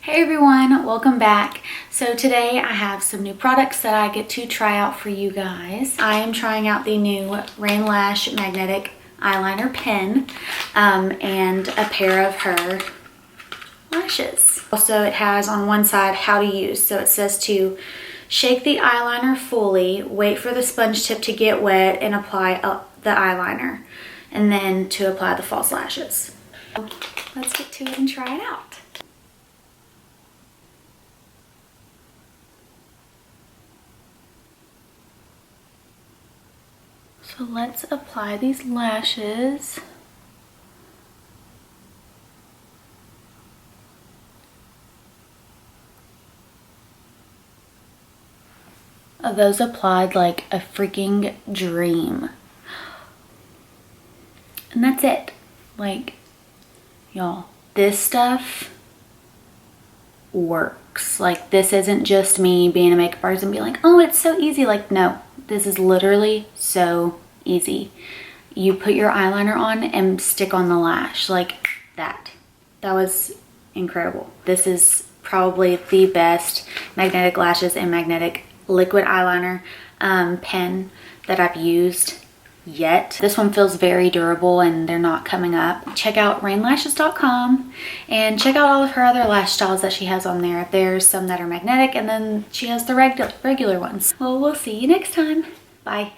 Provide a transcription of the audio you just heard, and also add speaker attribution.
Speaker 1: Hey everyone, welcome back. So today I have some new products that I get to try out for you guys. I am trying out the new Reign Lash Magnetic eyeliner pen and a pair of her lashes. Also, it has on one side how to use. So it says to shake the eyeliner fully, wait for the sponge tip to get wet and apply the eyeliner, and then to apply the false lashes. So let's get to it and try it out. So let's apply these lashes. Those applied like a freaking dream. And that's it. Like, y'all, this stuff works. Like, this isn't just me being a makeup artist and being like, oh, it's so easy. Like, no, this is literally so easy. You put your eyeliner on and stick on the lash like that. That was incredible. This is probably the best magnetic lashes and magnetic liquid eyeliner pen that I've used yet. This one feels very durable and they're not coming up. Check out rainlashes.com and check out all of her other lash styles that she has on there. There's some that are magnetic and then she has the regular ones. Well, we'll see you next time. Bye.